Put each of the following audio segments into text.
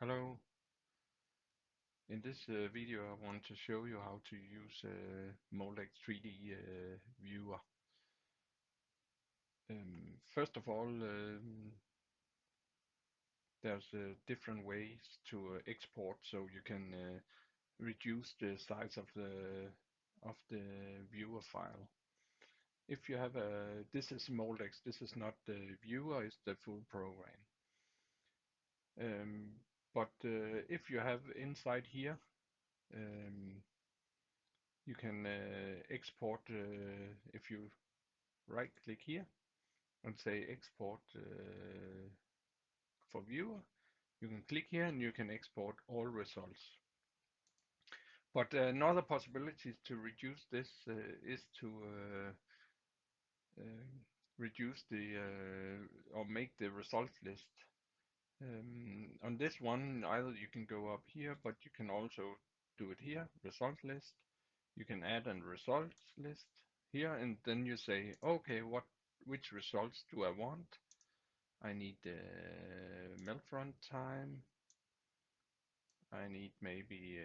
Hello, in this video I want to show you how to use Moldex3D Viewer. First of all, there's different ways to export, so you can reduce the size of the viewer file. If you have this is Moldex, this is not the viewer, it's the full program. Um, but if you have inside here, um, you can export if you right click here and say export for viewer. You can click here and you can export all results. But another possibility to reduce this is to uh, reduce the or make the results list. On this one, either you can go up here, but you can also do it here, result list. You can add a results list here, and then you say, okay, which results do I want? I need melt run time. I need maybe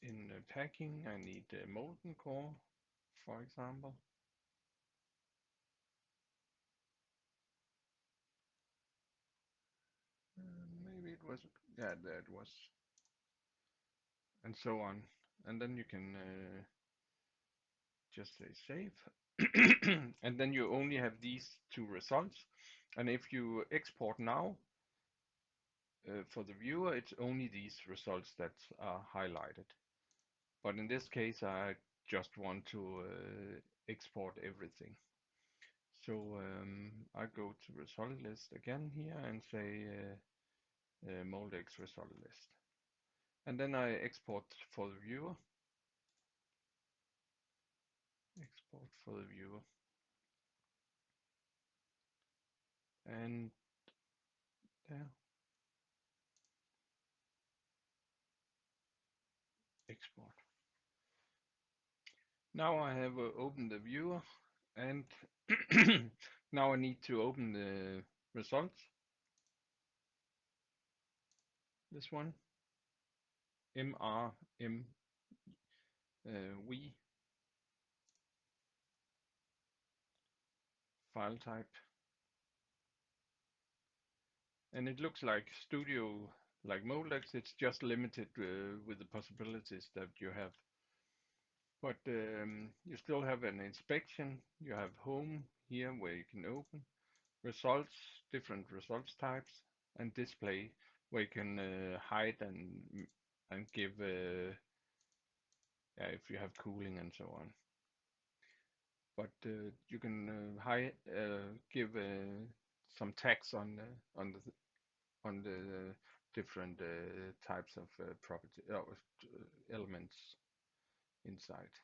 in packing, I need molten core, for example. Maybe it was, yeah, that was, and so on. And then you can just say save. And then you only have these two results. And if you export now for the viewer, it's only these results that are highlighted. But in this case, I just want to export everything. So I go to result list again here and say Moldex result list. And then I export for the viewer. Export for the viewer. And there. Export. Now I have opened the viewer and now I need to open the results. This one. MRMV. File type. And it looks like Studio, like Moldex, it's just limited with the possibilities that you have. But you still have an inspection. You have home here where you can open results, different results types, and display where you can hide and give yeah, if you have cooling and so on. But you can give some tags on the different types of property elements inside.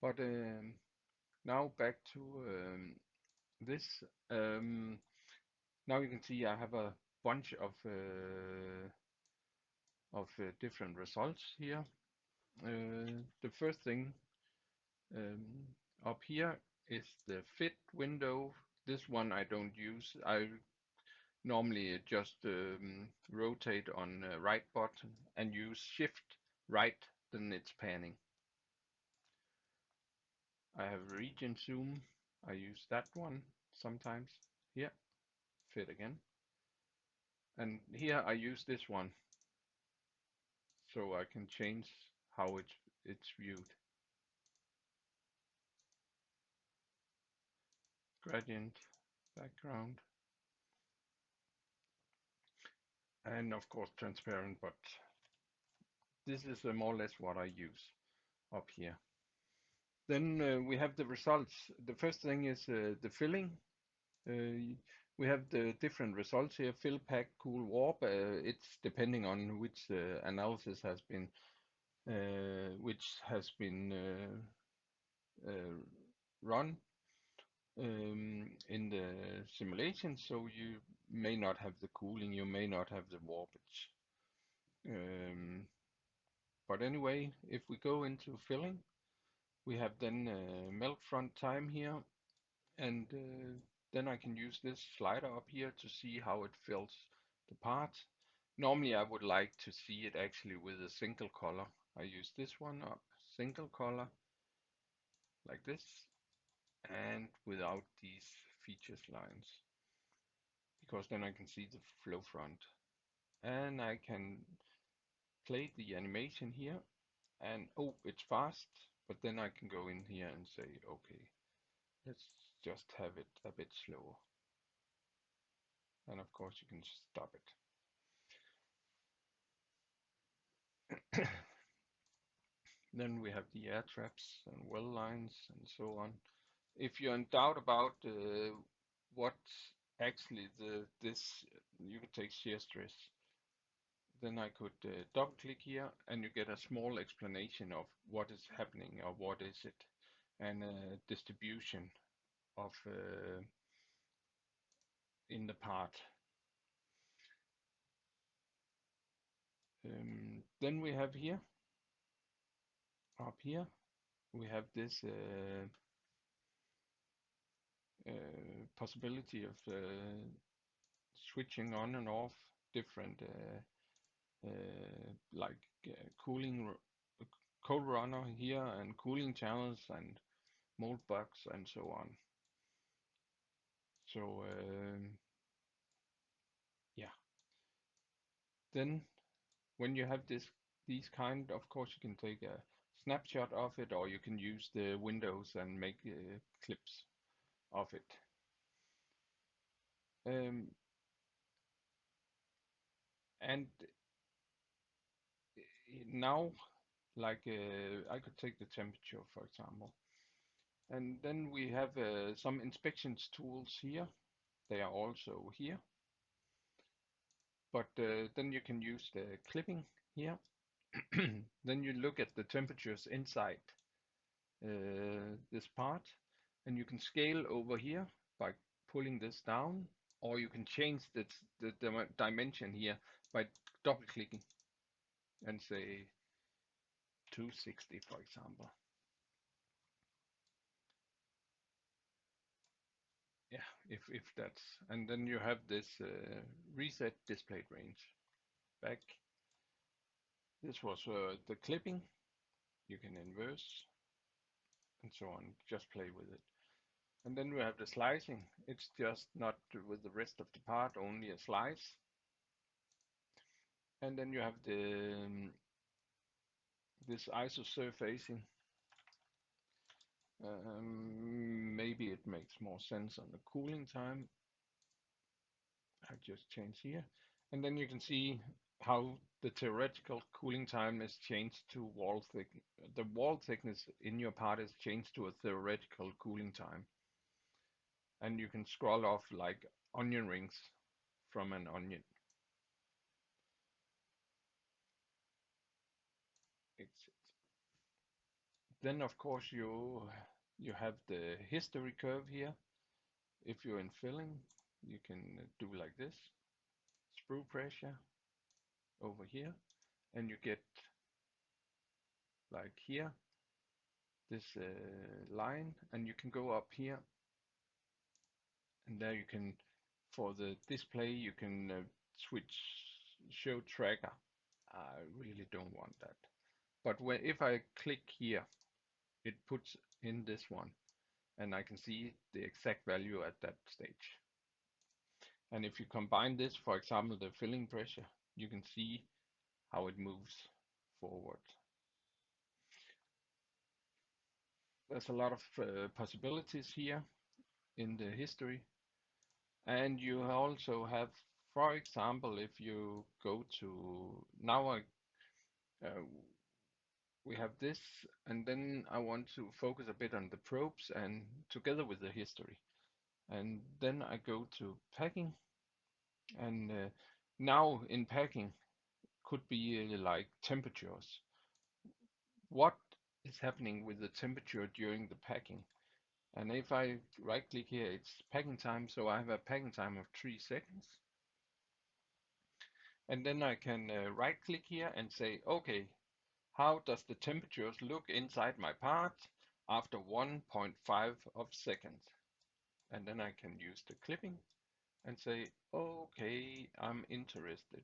But now back to this. Now you can see I have a bunch of different results here. The first thing up here is the fit window. This one I don't use. I normally just rotate on right button and use shift right, then it's panning. I have region zoom. I use that one sometimes. Here, fit again. And here I use this one so I can change how it's viewed. Gradient, background, and of course transparent, but this is more or less what I use up here. Then we have the results. The first thing is the filling. We have the different results here, fill, pack, cool, warp. It's depending on which analysis has been run in the simulation, so you may not have the cooling, you may not have the warpage. But anyway, if we go into filling, we have then melt front time here, and Then I can use this slider up here to see how it fills the part. Normally I would like to see it actually with a single color. I use this one up, single color, like this, and without these features lines, because then I can see the flow front. And I can play the animation here, and oh, it's fast, but then I can go in here and say, okay, let's just have it a bit slower. And of course you can stop it. Then we have the air traps and well lines and so on. If you're in doubt about what actually this, you could take shear stress. Then I could double click here and you get a small explanation of what is happening or what is it, and distribution of in the part. Then we have here, up here, we have this possibility of switching on and off different like cooling code runner here and cooling channels and mold bugs and so on. So yeah, then when you have these kind, of course you can take a snapshot of it, or you can use the windows and make clips of it. And now, like I could take the temperature, for example, and then we have some inspections tools here. They are also here, but then you can use the clipping here. Then you look at the temperatures inside this part, and you can scale over here by pulling this down, or you can change the dimension here by double clicking and say 260, for example. Yeah, if that's, and then you have this reset display range back. This was the clipping. You can inverse and so on, just play with it. And then we have the slicing. It's just not with the rest of the part, only a slice. And then you have the this isosurfacing. Maybe it makes more sense on the cooling time. I just change here, and then you can see how the theoretical cooling time is changed to wall thickness. The wall thickness in your part is changed to a theoretical cooling time, and you can scroll off like onion rings from an onion. Exit. Then of course you have the history curve here. If you're in filling, you can do like this, sprue pressure over here, and you get like here this line, and you can go up here, and there you can, for the display, you can switch show tracker. I really don't want that, but if I click here, it puts in this one, and I can see the exact value at that stage. And if you combine this, for example, the filling pressure, you can see how it moves forward. There's a lot of possibilities here in the history. And you also have, for example, if you go to, now uh, we have this, and then I want to focus a bit on the probes and together with the history. And then I go to packing, and now in packing could be like temperatures. What is happening with the temperature during the packing? And if I right click here, it's packing time, so I have a packing time of 3 seconds. And then I can right click here and say, okay, how does the temperatures look inside my part after 1.5 of seconds? And then I can use the clipping and say, okay, I'm interested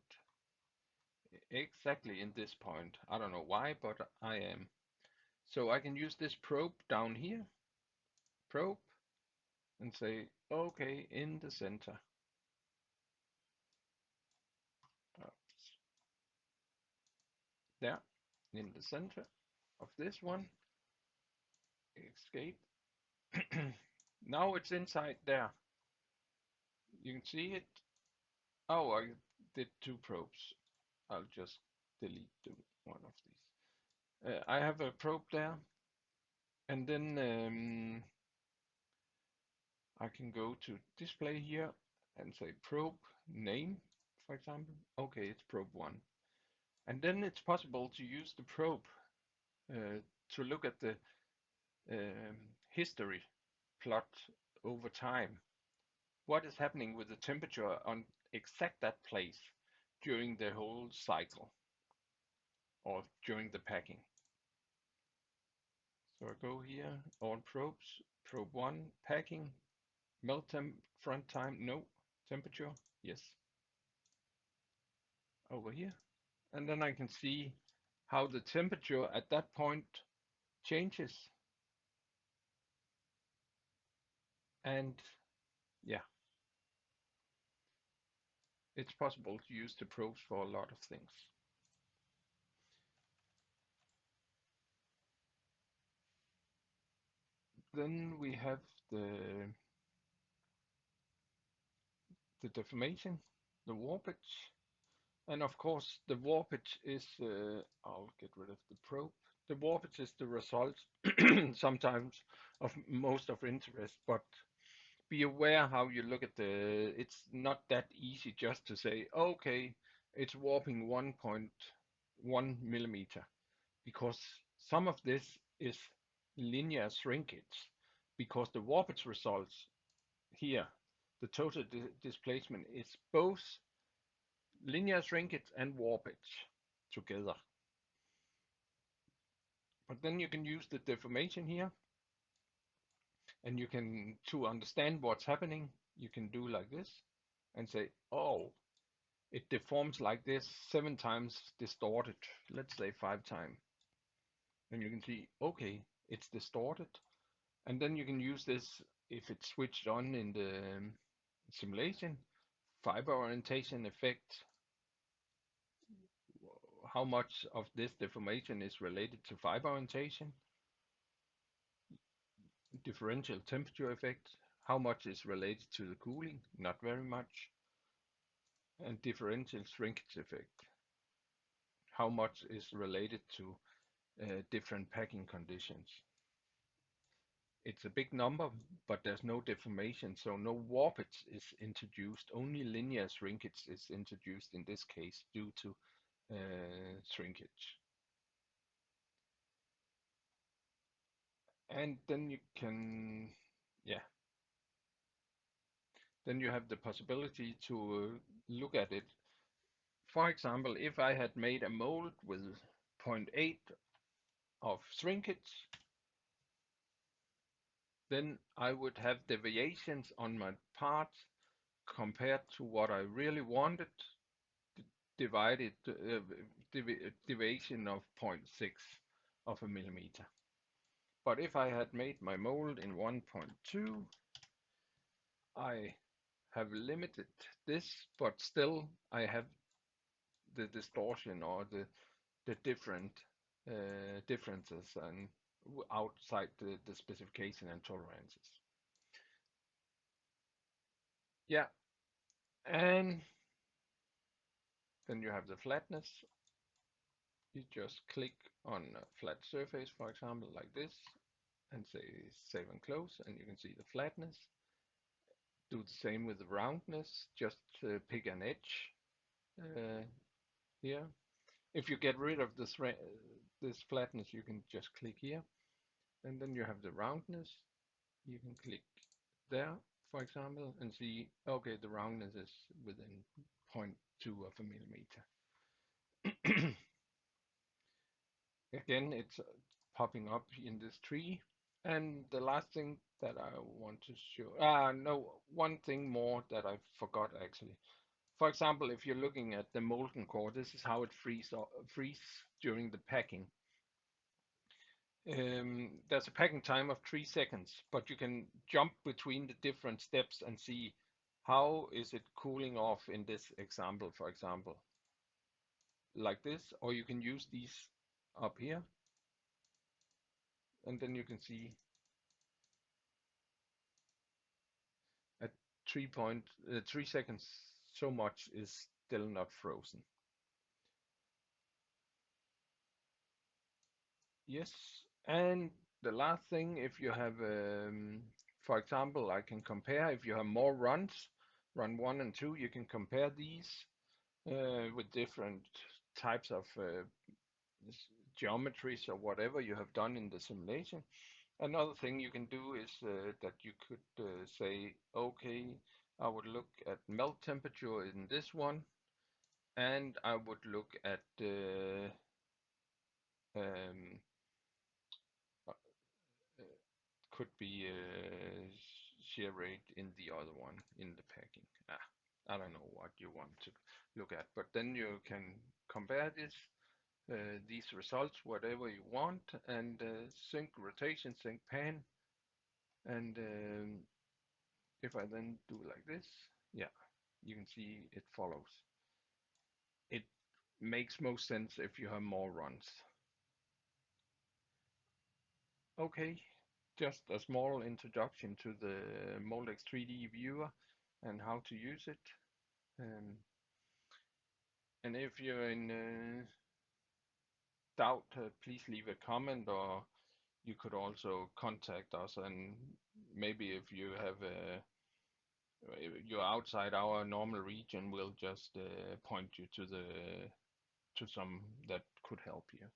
exactly in this point. I don't know why, but I am. So I can use this probe down here, probe, and say, okay, in the center. There, in the center of this one, escape. Now it's inside there. You can see it. Oh, I did two probes. I'll just delete one of these. I have a probe there, and then I can go to display here and say probe name, for example. Okay, it's probe 1. And then it's possible to use the probe to look at the um, history plot over time. What is happening with the temperature on exact that place during the whole cycle or during the packing. So I go here, all probes, probe 1, packing, melt temp, front time, no, temperature, yes, over here. And then I can see how the temperature at that point changes. And yeah, it's possible to use the probes for a lot of things. Then we have the deformation, the warpage. And of course, the warpage is, I'll get rid of the probe. The warpage is the result sometimes of most of interest, but be aware how you look at it's not that easy just to say, okay, it's warping 1.1 millimeter, because some of this is linear shrinkage, because the warpage results here, the total displacement is both linear shrinkage and warpage together. But then you can use the deformation here, and you can, to understand what's happening, you can do like this and say, oh, it deforms like this 7 times distorted, let's say 5 times. And you can see, okay, it's distorted. And then you can use this if it's switched on in the simulation, fiber orientation effect, how much of this deformation is related to fiber orientation, differential temperature effect, how much is related to the cooling, not very much, and differential shrinkage effect, how much is related to different packing conditions. It's a big number, but there's no deformation, so no warpage is introduced. Only linear shrinkage is introduced in this case due to shrinkage. And then you can, yeah, then you have the possibility to look at it. For example, if I had made a mold with 0.8 of shrinkage, then I would have deviations on my part compared to what I really wanted, divided deviation of 0.6 of a millimeter. But if I had made my mold in 1.2, I have limited this, but still I have the distortion or the different differences and outside the specification and tolerances. Yeah, and then you have the flatness. You just click on a flat surface, for example, like this, and say save and close, and you can see the flatness. Do the same with the roundness, just pick an edge here. If you get rid of this flatness, you can just click here, and then you have the roundness. You can click there, for example, and see, okay, the roundness is within 0.2 of a millimeter. Again, it's popping up in this tree. And the last thing that I want to show, no, one thing more that I forgot actually. For example, if you're looking at the molten core, this is how it freeze during the packing. There's a packing time of 3 seconds, but you can jump between the different steps and see how is it cooling off in this example, for example, like this, or you can use these up here, and then you can see at 3 seconds, so much is still not frozen. Yes, and the last thing, if you have, for example, I can compare if you have more runs, run 1 and 2, you can compare these with different types of geometries or whatever you have done in the simulation. Another thing you can do is that you could say, okay, I would look at melt temperature in this one, and I would look at um, uh, could be shear rate in the other one in the packing. I don't know what you want to look at, but then you can compare these results, whatever you want, and sync rotation, sync pan, and if I then do like this, yeah, you can see it follows. It makes most sense if you have more runs. Okay, just a small introduction to the Moldex3D Viewer and how to use it. Um, and if you're in doubt, please leave a comment, or you could also contact us. And maybe if you have you're outside our normal region, we'll just point you to some that could help you.